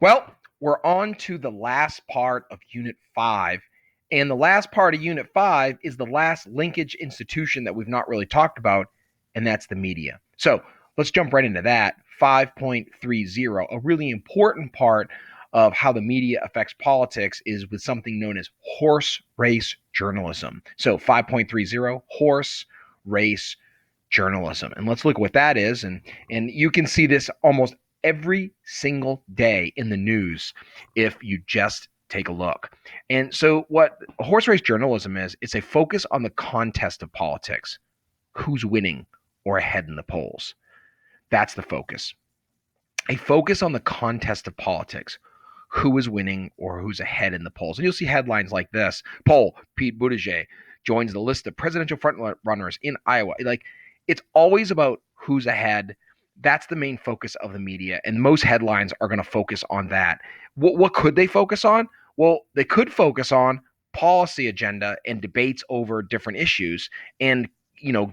Well, we're on to the last part of Unit 5. And the last part of Unit 5 is the last linkage institution that we've not really talked about, and that's the media. So let's jump right into that. 5.30, a really important part of how the media affects politics is with something known as horse race journalism. So 5.30, horse race journalism. And let's look at what that is. And you can see this almost every single day in the news if you just take a look. And so what horse race journalism is, it's a focus on the contest of politics. Who's winning or ahead in the polls? That's the focus. A focus on the contest of politics. Who is winning or who's ahead in the polls? And you'll see headlines like this: poll, Pete Buttigieg joins the list of presidential frontrunners in Iowa. Like, it's always about who's ahead. That's the main focus of the media, and most headlines are going to focus on that. What could they focus on? Well, they could focus on policy agenda and debates over different issues, and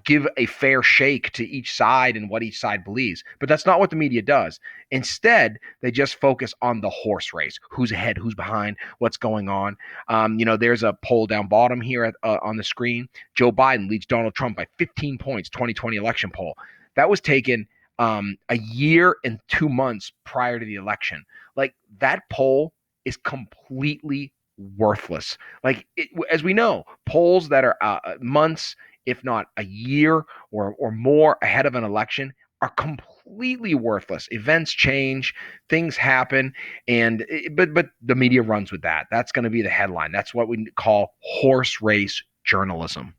give a fair shake to each side and what each side believes. But that's not what the media does. Instead, they just focus on the horse race: who's ahead, who's behind, what's going on. There's a poll down bottom here on the screen. Joe Biden leads Donald Trump by 15 points, 2020 election poll. That was taken a year and 2 months prior to the election. Like, that poll is completely worthless. Like, as we know, polls that are months, if not a year or more ahead of an election, are completely worthless. Events change, things happen, and but the media runs with that. That's going to be the headline. That's what we call horse race journalism.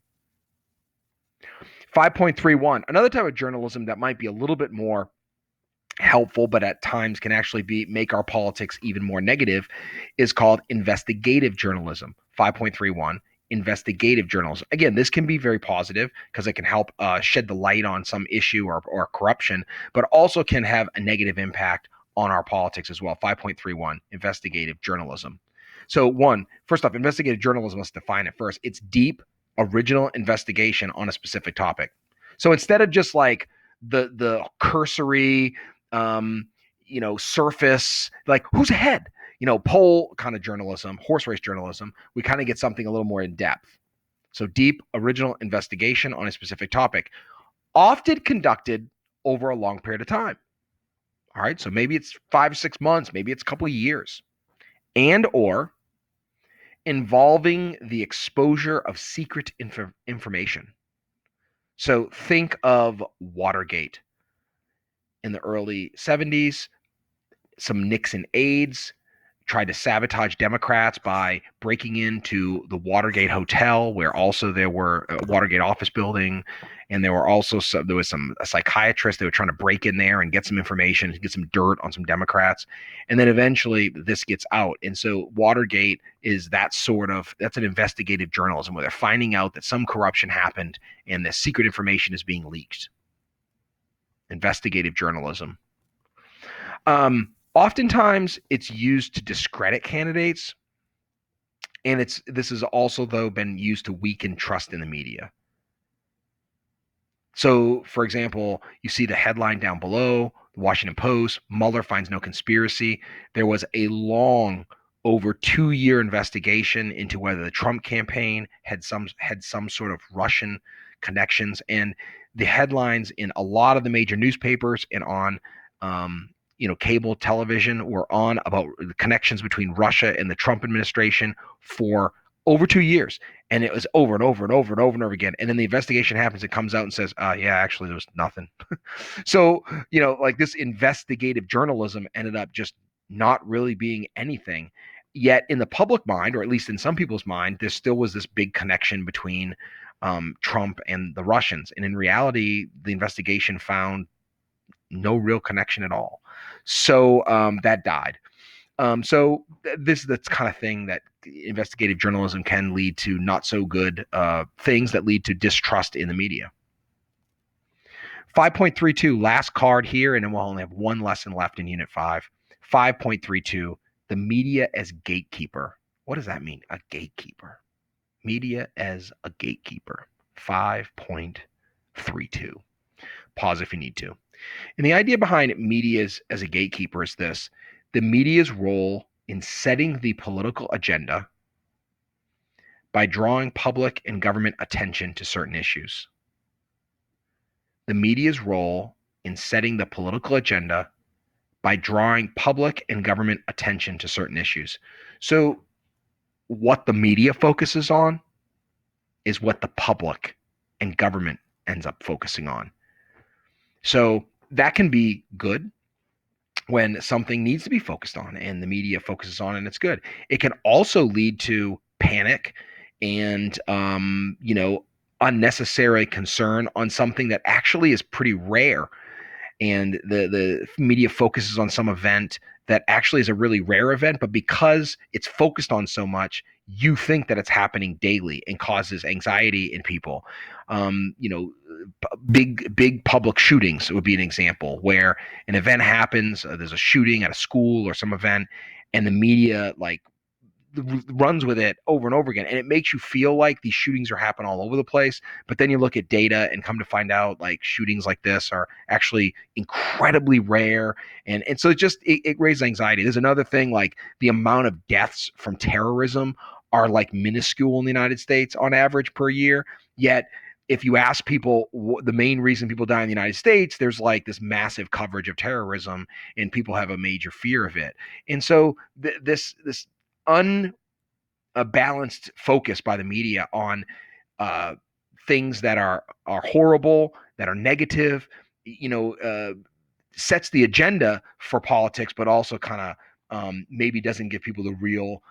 5.31, another type of journalism that might be a little bit more helpful, but at times can actually make our politics even more negative, is called investigative journalism. 5.31, investigative journalism. Again, this can be very positive because it can help shed the light on some issue or corruption, but also can have a negative impact on our politics as well. 5.31, investigative journalism. So first off, investigative journalism, let's define it first. It's deep, original investigation on a specific topic. So instead of just like the cursory, surface, like who's ahead, poll kind of journalism, horse race journalism, we kind of get something a little more in depth. So deep, original investigation on a specific topic, often conducted over a long period of time. All right, so maybe it's 5 or 6 months, maybe it's a couple of years, and or involving the exposure of secret information. So think of Watergate in the early 70s, some Nixon aides tried to sabotage Democrats by breaking into the Watergate Hotel, where also there were a Watergate office building, and there was a psychiatrist. They were trying to break in there and get some information, get some dirt on some Democrats, and then eventually this gets out. And so Watergate is that's an investigative journalism where they're finding out that some corruption happened and the secret information is being leaked. Investigative journalism. Oftentimes it's used to discredit candidates, and this has also, though, been used to weaken trust in the media. So, for example, you see the headline down below, the Washington Post: Mueller finds no conspiracy. There was a long, over 2-year investigation into whether the Trump campaign had some sort of Russian connections, and the headlines in a lot of the major newspapers and on cable television were on about the connections between Russia and the Trump administration for over 2 years. And it was over and over and over and over and over again. And then the investigation happens, it comes out and says, yeah, actually, there was nothing. So, like, this investigative journalism ended up just not really being anything. Yet in the public mind, or at least in some people's mind, there still was this big connection between Trump and the Russians. And in reality, the investigation found no real connection at all. So that died. This is the kind of thing that investigative journalism can lead to not so good things that lead to distrust in the media. 5.32, last card here, and then we'll only have one lesson left in Unit 5. 5.32, the media as gatekeeper. What does that mean, a gatekeeper? Media as a gatekeeper. 5.32. Pause if you need to. And the idea behind media as a gatekeeper is this: The media's role in setting the political agenda by drawing public and government attention to certain issues. The media's role in setting the political agenda by drawing public and government attention to certain issues. So, what the media focuses on is what the public and government ends up focusing on. So, that can be good when something needs to be focused on and the media focuses on it and it's good. It can also lead to panic and unnecessary concern on something that actually is pretty rare, and the media focuses on some event that actually is a really rare event, but because it's focused on so much, you think that it's happening daily and causes anxiety in people. You know, big public shootings would be an example where an event happens, there's a shooting at a school or some event, and the media like runs with it over and over again, and it makes you feel like these shootings are happening all over the place. But then you look at data and come to find out like shootings like this are actually incredibly rare, and so it raises anxiety. There's another thing, like the amount of deaths from terrorism are like minuscule in the United States on average per year, yet if you ask people the main reason people die in the United States, there's like this massive coverage of terrorism, and people have a major fear of it. And so this unbalanced focus by the media on uh, things that are horrible, that are negative, you know, sets the agenda for politics, but also kind of maybe doesn't give people the real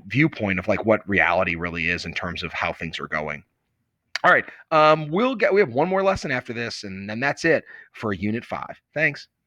viewpoint of like what reality really is in terms of how things are going. All right, we have one more lesson after this, and then that's it for Unit 5. Thanks.